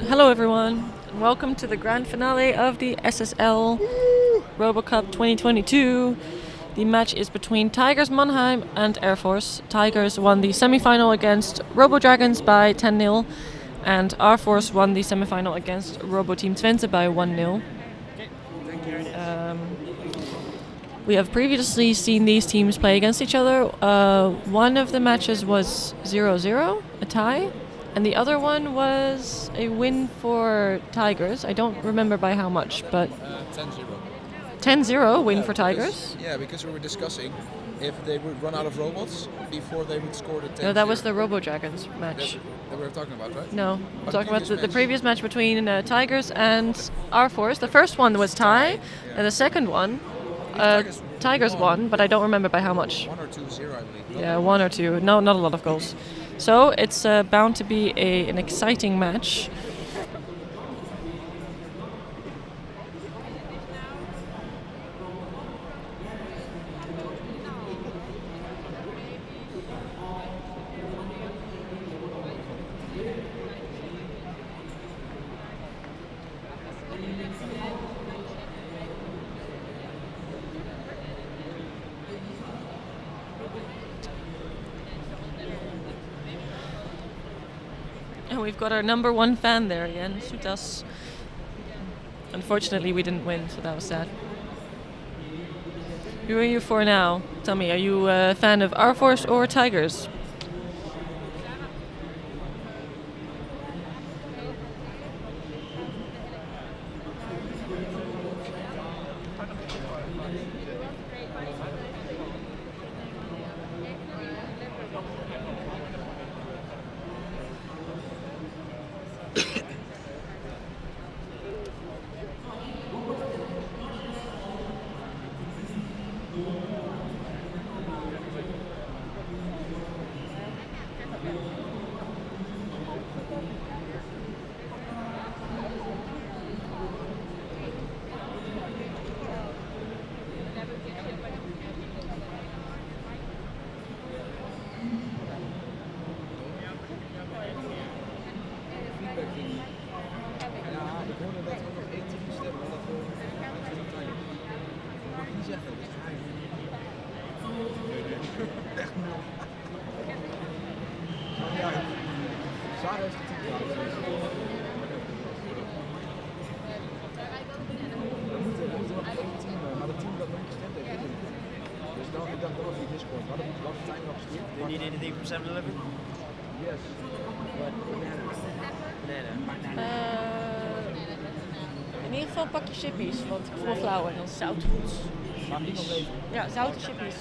Hello everyone, and welcome to the grand finale of the SSL RoboCup 2022. The match is between Tigers Mannheim and Air Force. Tigers won the semi-final against Robo Dragons by 10-0, and Air Force won the semi-final against Robo Team Twente by 1-0. We have previously seen these teams play against each other. One of the matches was 0-0, a tie, and the other one was a win for Tigers. I don't remember by how much, but 10-0. 10-0 win for Tigers. Because we were discussing if they would run out of robots before they would score the 10-0. No, that was the Robo Dragons match. That we were talking about, right? No, I'm talking about the previous match between Tigers and Air Force. The first one was tie, and the second one, Tigers won, but I don't remember by how much. 1 or 2-0, I believe. Yeah, 1 or 2. No, not a lot of goals. So it's bound to be an exciting match. And we've got our number one fan there again, Sutas. Unfortunately, we didn't win, so that was sad. Who are you for now? Tell me, are you a fan of Air Force or Tigers? Do you need anything from 7-Eleven? Yes. What? Banana. In ieder geval een pakje chippies, want ik voel me flauw en dan zoutgoed. Ja, zoute chippies.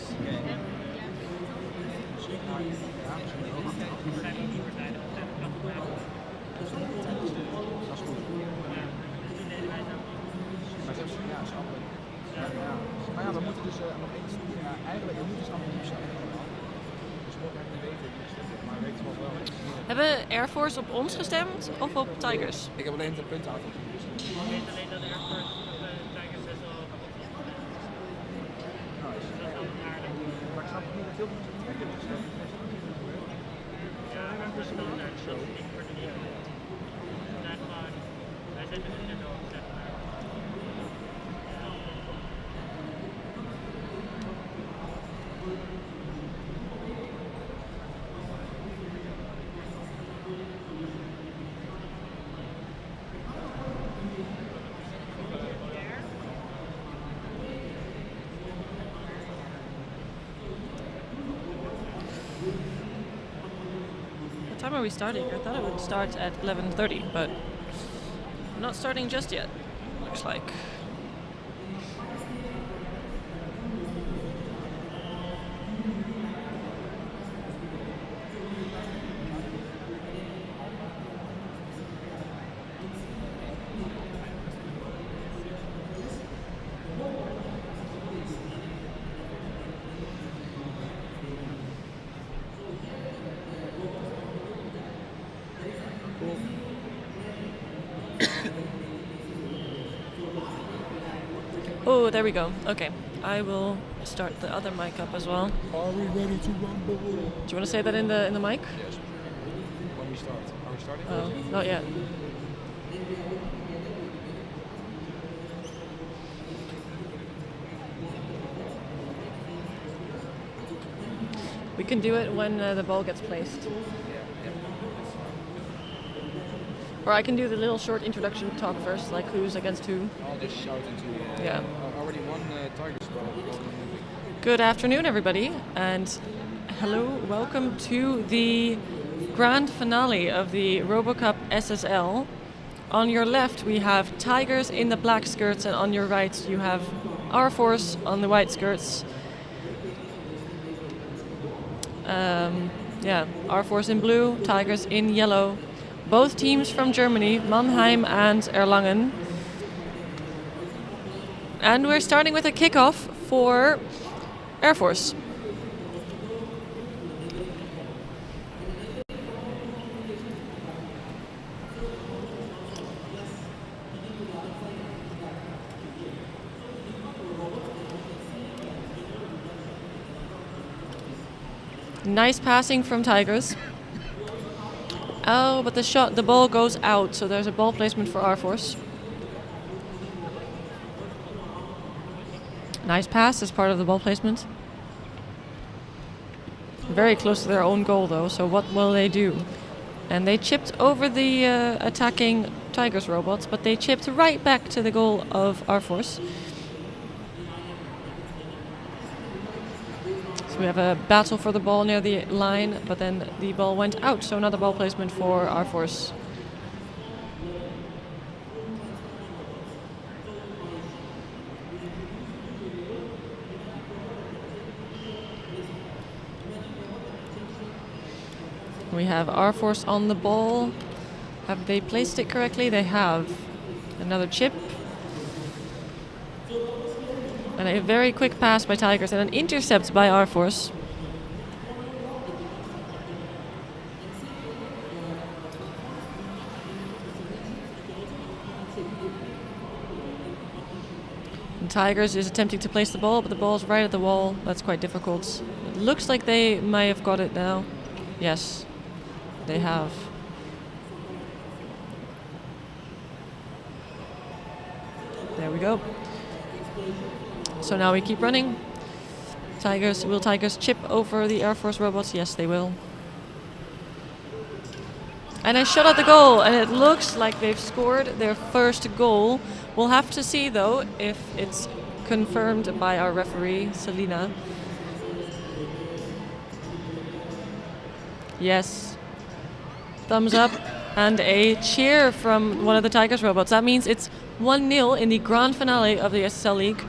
Maar ja, we moeten dus nog eens eigenlijk we moeten allemaal nieuws zijn. Dus we moeten eigenlijk weten wie stemt, maar weet je wel. Hebben Air Force op ons gestemd of op Tigers? Ik heb alleen het puntenaantal. Ik weet alleen dat Air Force Tigers best wel kapot is. Dat is wel een aardig. Maar ik snap niet dat veel mensen het hebben gestemd. Ja, we hebben standaard zo. Ik word er niet aan. Inderdaad gewoon, wij zetten het in het hoofd, zeg maar. What time are we starting? I thought it would start at 11:30, but we're not starting just yet, looks like. Oh, there we go. Okay, I will start the other mic up as well. Are we ready to rumble? Do you want to say that in the mic? Yes. When we start. Are we starting? Oh, not yet. We can do it when the ball gets placed. Or I can do the little short introduction talk first, like who's against who. I'll just shout into Yeah. already one Tigers ball. Good afternoon, everybody, and hello, welcome to the grand finale of the RoboCup SSL. On your left, we have Tigers in the black skirts, and on your right, you have our Force on the white skirts. Our Force in blue, Tigers in yellow. Both teams from Germany, Mannheim and Erlangen. And we're starting with a kickoff for Air Force. Nice passing from Tigers. Oh, but the ball goes out, so there's a ball placement for our Force. Nice pass as part of the ball placement. Very close to their own goal though, so what will they do? And they chipped over the attacking Tigers robots, but they chipped right back to the goal of our Force. So we have a battle for the ball near the line, but then the ball went out, so another ball placement for our Force. We have our Force on the ball. Have they placed it correctly? They have. Another chip. And a very quick pass by Tigers and an intercept by our Force. And Tigers is attempting to place the ball, but the ball's right at the wall. That's quite difficult. It looks like they may have got it now. Yes, they have. There we go. So now we keep running. Will Tigers chip over the Air Force robots? Yes, they will. And I shot at the goal, and it looks like they've scored their first goal. We'll have to see, though, if it's confirmed by our referee, Selina. Yes. Thumbs up and a cheer from one of the Tigers robots. That means it's 1-0 in the grand finale of the SSL League.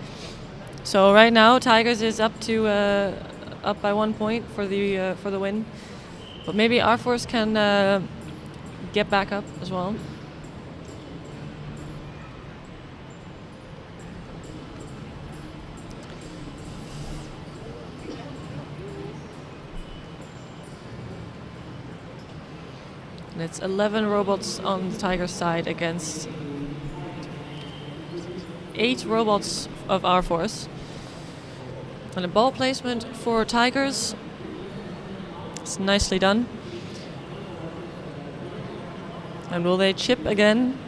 So right now, Tigers is up by 1 point for the win, but maybe our Force can get back up as well. And it's 11 robots on the Tigers side against 8 robots of our Force. And a ball placement for Tigers. It's nicely done. And will they chip again?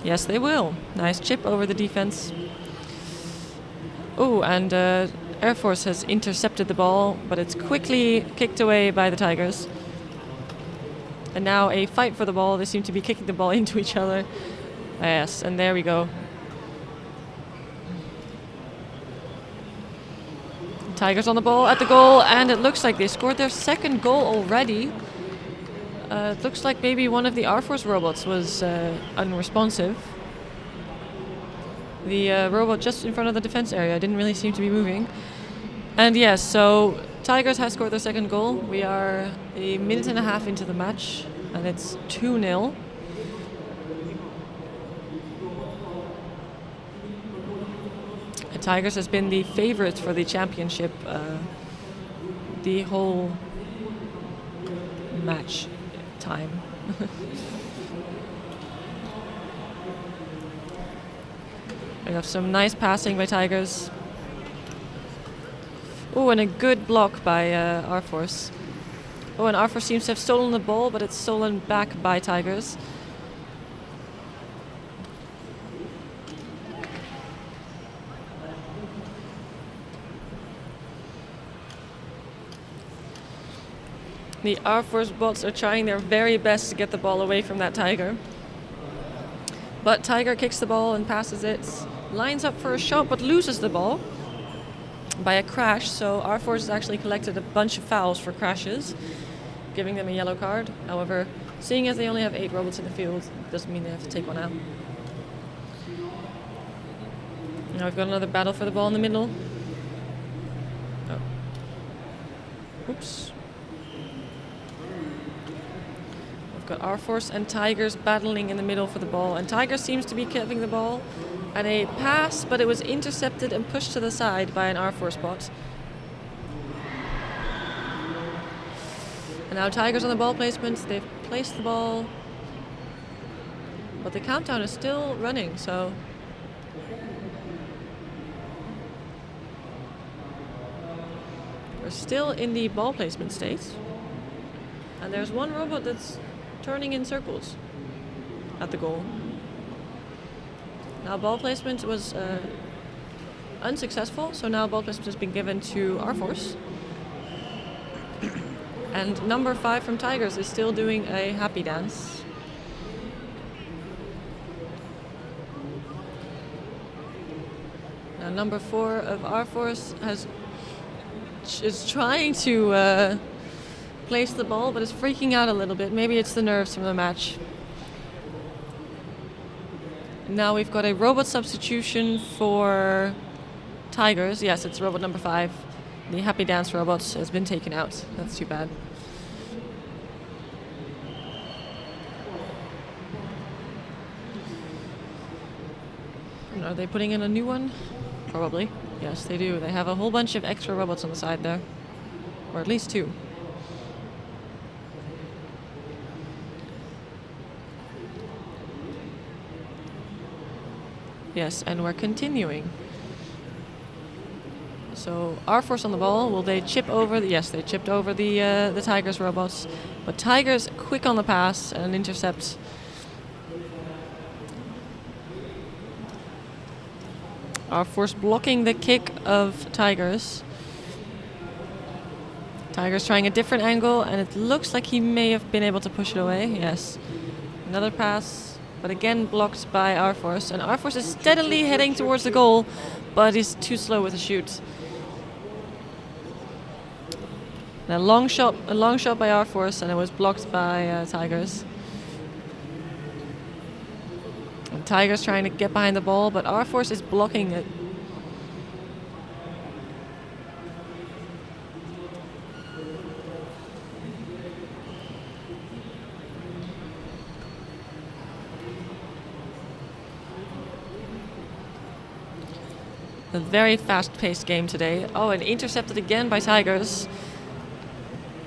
Yes, they will. Nice chip over the defense. Oh, and Air Force has intercepted the ball, but it's quickly kicked away by the Tigers. And now a fight for the ball. They seem to be kicking the ball into each other. Yes, and there we go. Tigers on the ball at the goal, and it looks like they scored their second goal already. It looks like maybe one of the Air Force robots was unresponsive. The robot just in front of the defense area didn't really seem to be moving. And yes, so Tigers has scored their second goal. We are a minute and a half into the match, and it's 2-0. Tigers has been the favorite for the championship the whole match time. We have some nice passing by Tigers. Oh, and a good block by our Force. Oh, and our Force seems to have stolen the ball, but it's stolen back by Tigers. The R Force bots are trying their very best to get the ball away from that Tiger. But Tiger kicks the ball and passes it, lines up for a shot but loses the ball by a crash. So R Force has actually collected a bunch of fouls for crashes, giving them a yellow card. However, seeing as they only have 8 robots in the field, doesn't mean they have to take one out. Now we've got another battle for the ball in the middle. Oh. Oops. We've got R Force and Tigers battling in the middle for the ball, and Tiger seems to be having the ball at a pass, but it was intercepted and pushed to the side by an R Force bot. And now Tigers on the ball placement. They've placed the ball, but the countdown is still running, so we're still in the ball placement state. And there's one robot that's turning in circles at the goal. Now ball placement was unsuccessful, so now ball placement has been given to R Force. And number 5 from Tigers is still doing a happy dance. Now number 4 of R Force is trying to place the ball, but is freaking out a little bit. Maybe it's the nerves from the match. Now we've got a robot substitution for Tigers. Yes, it's robot number 5. The happy dance robot has been taken out. That's too bad. Are they putting in a new one? Probably. Yes, they do. They have a whole bunch of extra robots on the side there. Or at least 2. Yes, and we're continuing. So R Force on the ball. Will they chip over? Yes, they chipped over the Tigers robots. But Tigers quick on the pass and intercept. R Force blocking the kick of Tigers. Tigers trying a different angle, and it looks like he may have been able to push it away. Yes. Another pass, but again blocked by R Force. And R Force is steadily heading towards the goal, but he's too slow with the shoot. And a long shot by R Force, and it was blocked by Tigers. And Tigers trying to get behind the ball, but R Force is blocking it. A very fast-paced game today. Oh, and intercepted again by Tigers.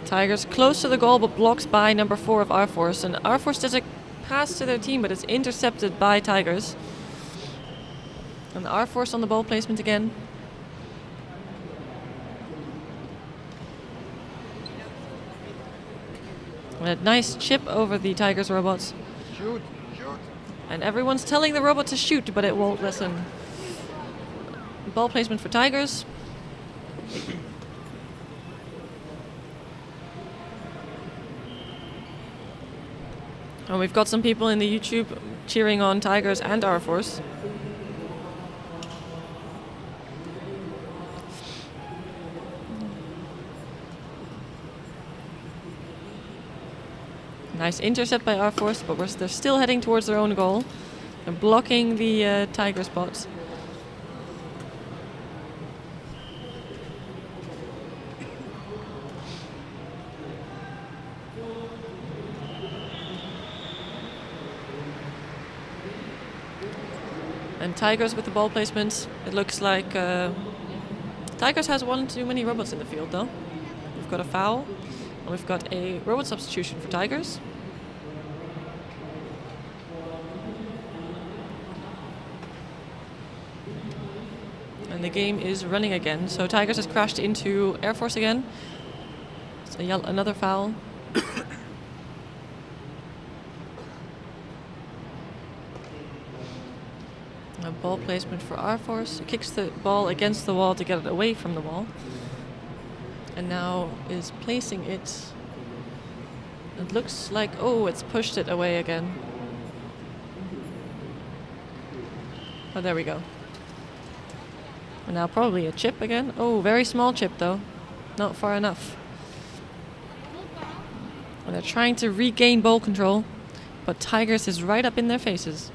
Tigers close to the goal, but blocked by number 4 of R Force. And R Force does a pass to their team, but it's intercepted by Tigers. And R Force on the ball placement again. And a nice chip over the Tigers robots. Shoot. And everyone's telling the robot to shoot, but it won't listen. Ball placement for Tigers. And we've got some people in the YouTube cheering on Tigers and R Force. Nice intercept by R Force, but they're still heading towards their own goal and blocking the Tiger spots. And Tigers with the ball placement. It looks like Tigers has one too many robots in the field though. We've got a foul, and we've got a robot substitution for Tigers. And the game is running again. So Tigers has crashed into Air Force again. So another foul. A ball placement for R Force. Kicks the ball against the wall to get it away from the wall. And now is placing it It looks like, oh, it's pushed it away again. Oh, there we go. And now probably a chip again. Oh, very small chip though. Not far enough. And they're trying to regain ball control, but Tigers is right up in their faces.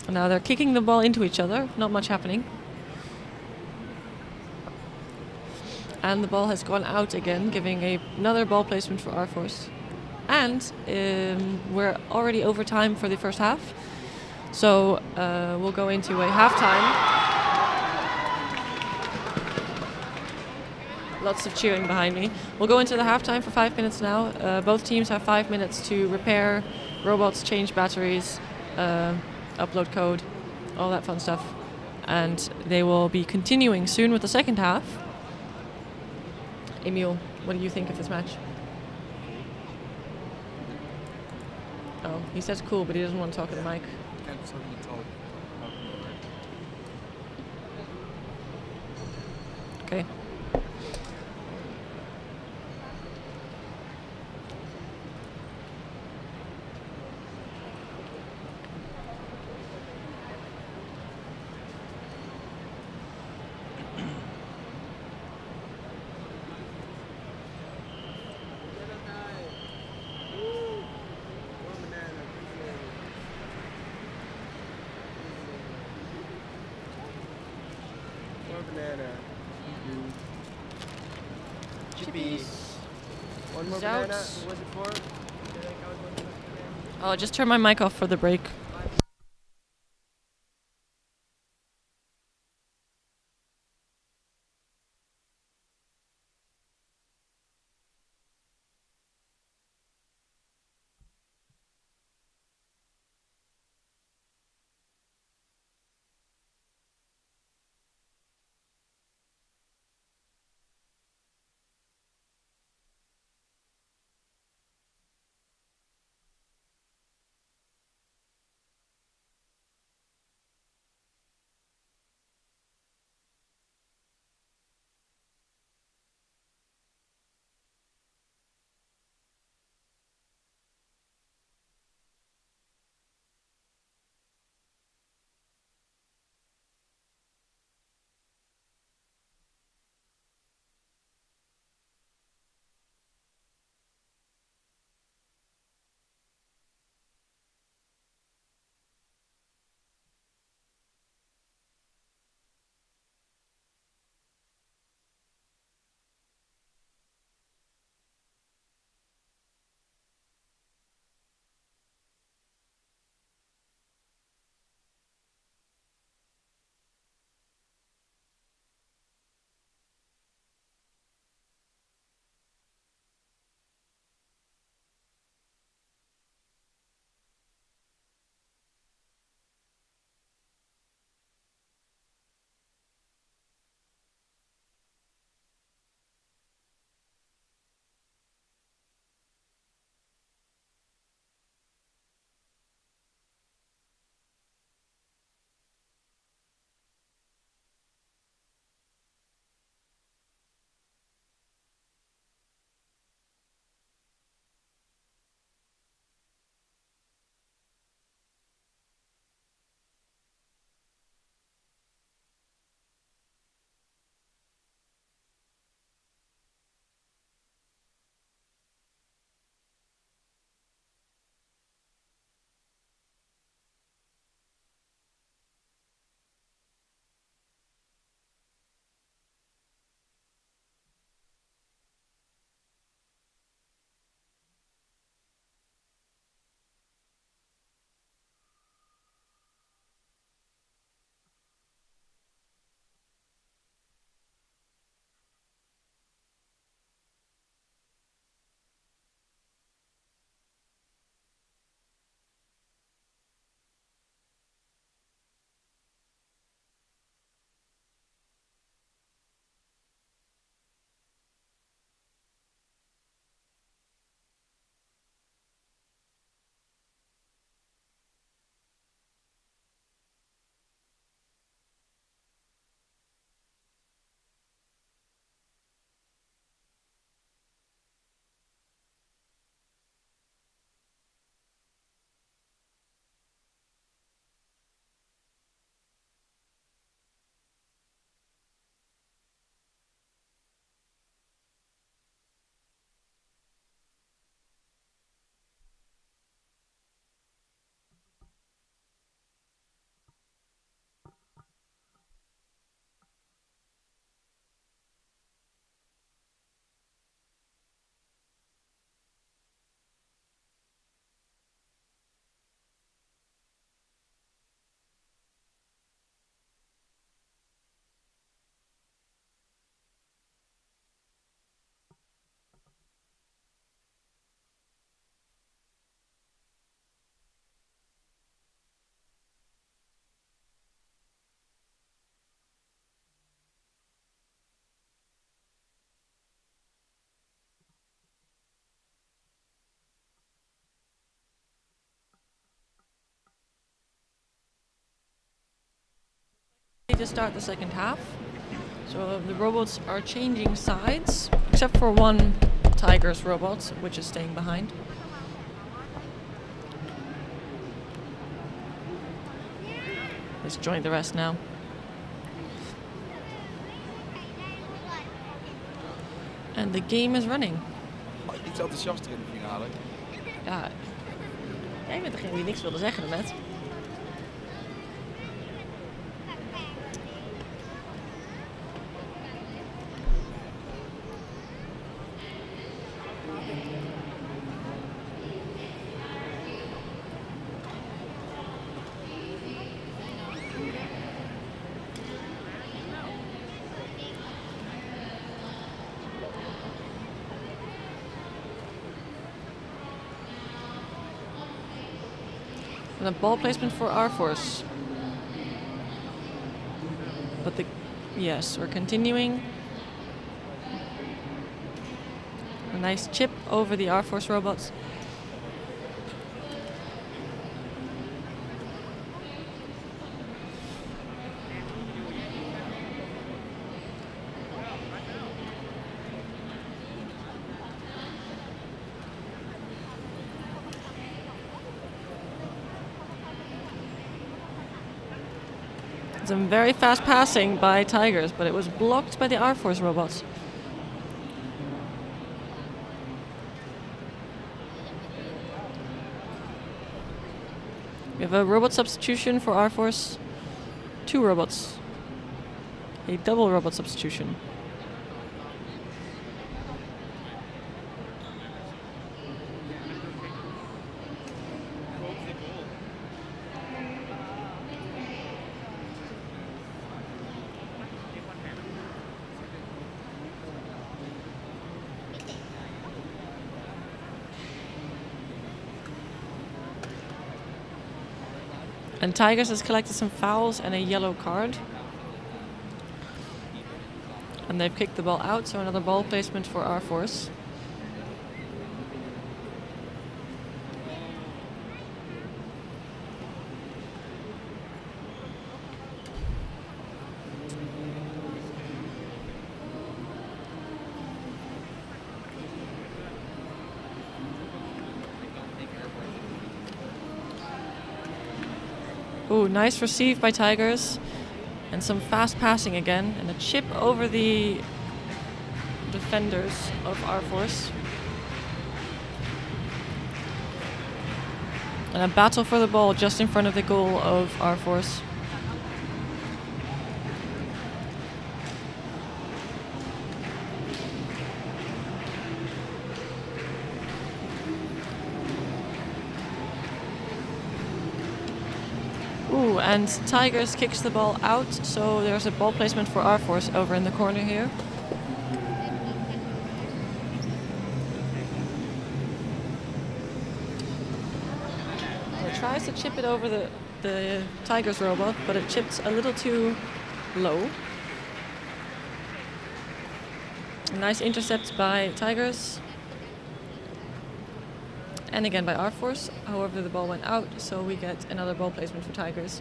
And now they're kicking the ball into each other. Not much happening. And the ball has gone out again, giving another ball placement for our force. And we're already over time for the first half. So we'll go into a halftime. Lots of cheering behind me. We'll go into the halftime for 5 minutes now. Both teams have 5 minutes to repair robots, change batteries, upload code, all that fun stuff. And they will be continuing soon with the second half. Emil, what do you think of this match? Oh, he says cool, but he doesn't want to talk at the mic. Okay. Chippy. One more Zout. banana. What was it for? I'll just turn my mic off for the break. to start the second half. So the robots are changing sides, except for one Tigers robot, which is staying behind. Let's join the rest now. And the game is running. Iets enthousiaster in de finale. Ja, jij bent degene die niks wilde zeggen net. And a ball placement for our force. But yes, we're continuing. A nice chip over the R-Force robots. Some very fast passing by Tigers, but it was blocked by the R-Force robots. We have a robot substitution for R-Force. 2 robots. A double robot substitution. And Tigers has collected some fouls and a yellow card. And they've kicked the ball out, so another ball placement for our force. Ooh, nice receive by Tigers. And some fast passing again. And a chip over the defenders of our force. And a battle for the ball just in front of the goal of our force. Ooh, and Tigers kicks the ball out, so there's a ball placement for our force over in the corner here. It tries to chip it over the Tigers robot, but it chips a little too low. A nice intercept by Tigers. And again by our force. However, the ball went out, so we get another ball placement for Tigers.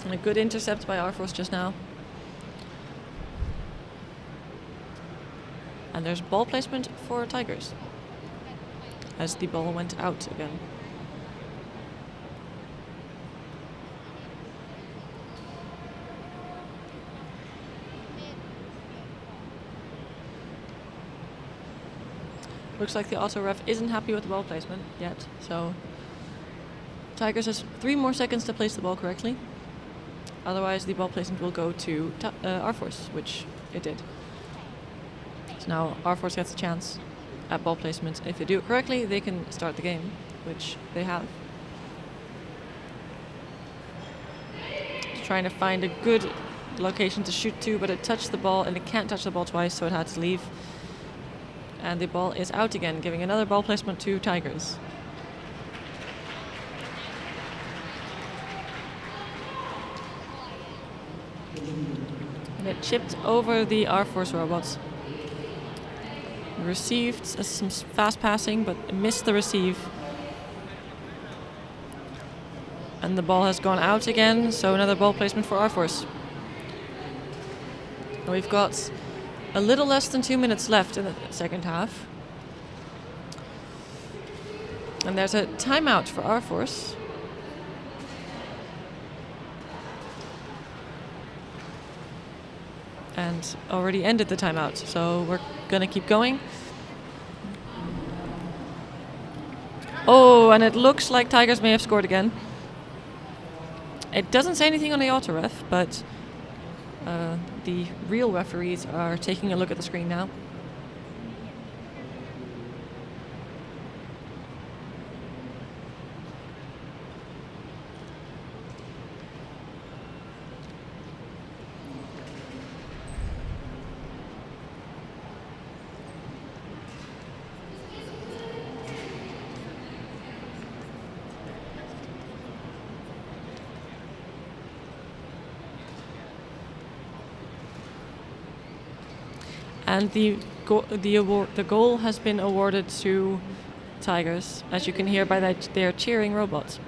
And a good intercept by our force just now. And there's ball placement for Tigers as the ball went out again. Looks like the auto ref isn't happy with the ball placement yet, so Tigers has 3 more seconds to place the ball correctly. Otherwise the ball placement will go to our force, which it did. So now our force gets a chance at ball placement. If they do it correctly, they can start the game, which they have. Just trying to find a good location to shoot to, but it touched the ball and it can't touch the ball twice, so it had to leave. And the ball is out again, giving another ball placement to Tigers. And it chipped over the R-Force robots. Received some fast passing, but missed the receive. And the ball has gone out again, so another ball placement for R-Force. We've got a little less than 2 minutes left in the second half. And there's a timeout for R-Force. And already ended the timeout, so we're gonna keep going. Oh, and it looks like Tigers may have scored again. It doesn't say anything on the auto ref, but the real referees are taking a look at the screen now. And the goal has been awarded to Tigers, as you can hear by that they're cheering robots.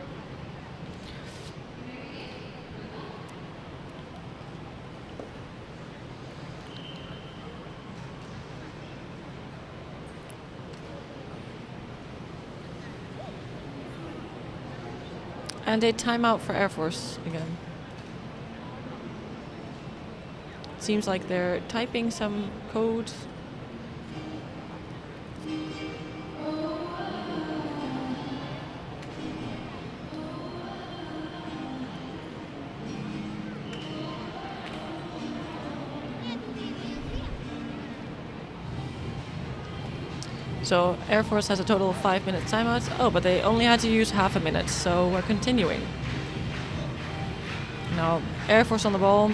And a timeout for Air Force again. Seems like they're typing some code. So Air Force has a total of 5 minutes timeouts. Oh, but they only had to use half a minute, so we're continuing. Now Air Force on the ball.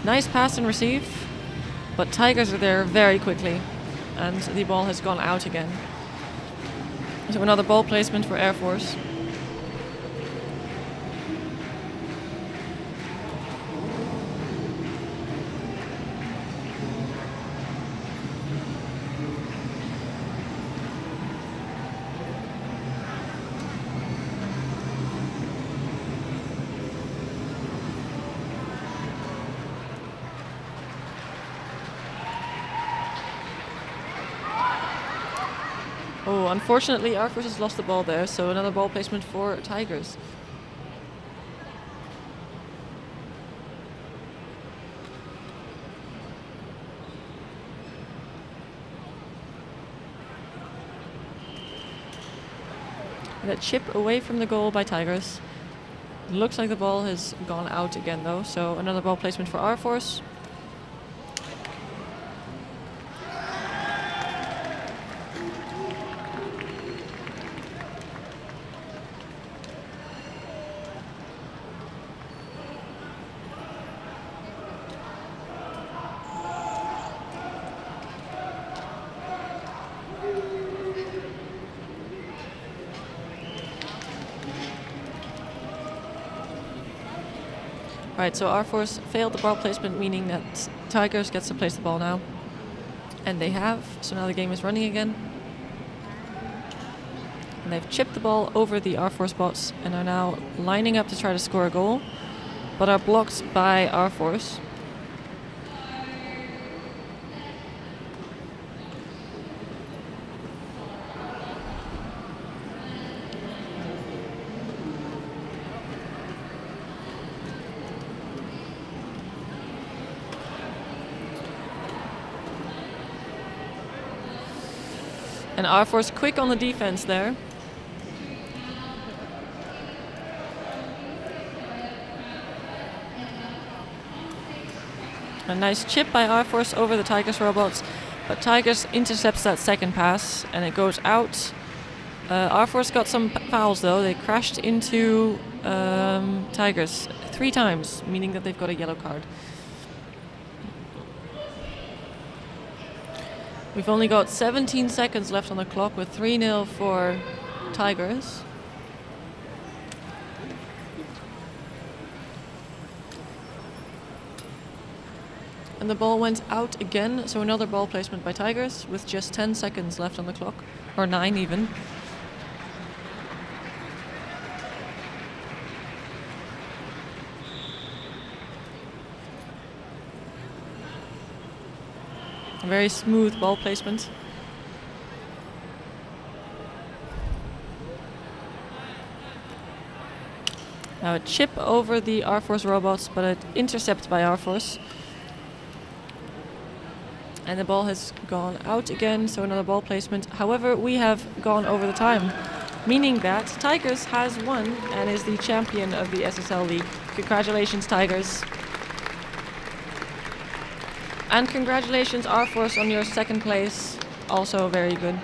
Nice pass and receive, but Tigers are there very quickly, and the ball has gone out again. So another ball placement for Air Force. Oh, unfortunately, Air Force has lost the ball there, so another ball placement for Tigers. And a chip away from the goal by Tigers. Looks like the ball has gone out again, though, so another ball placement for Air Force. Right, so Air Force failed the ball placement, meaning that Tigers gets to place the ball now. And they have, so now the game is running again. And they've chipped the ball over the Air Force bots and are now lining up to try to score a goal, but are blocked by Air Force. And Air Force quick on the defense there. A nice chip by Air Force over the Tigers robots, but Tigers intercepts that second pass and it goes out. Air Force got some fouls though. They crashed into Tigers 3 times, meaning that they've got a yellow card. We've only got 17 seconds left on the clock with 3-0 for Tigers. And the ball went out again, so another ball placement by Tigers with just 10 seconds left on the clock, or 9 even. A very smooth ball placement. Now a chip over the R-Force robots, but an intercept by R-Force. And the ball has gone out again, so another ball placement. However, we have gone over the time, meaning that Tigers has won and is the champion of the SSL League. Congratulations, Tigers. And congratulations, R-Force, on your second place. Also very good.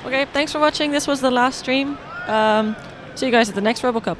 Okay, thanks for watching. This was the last stream. See you guys at the next RoboCup.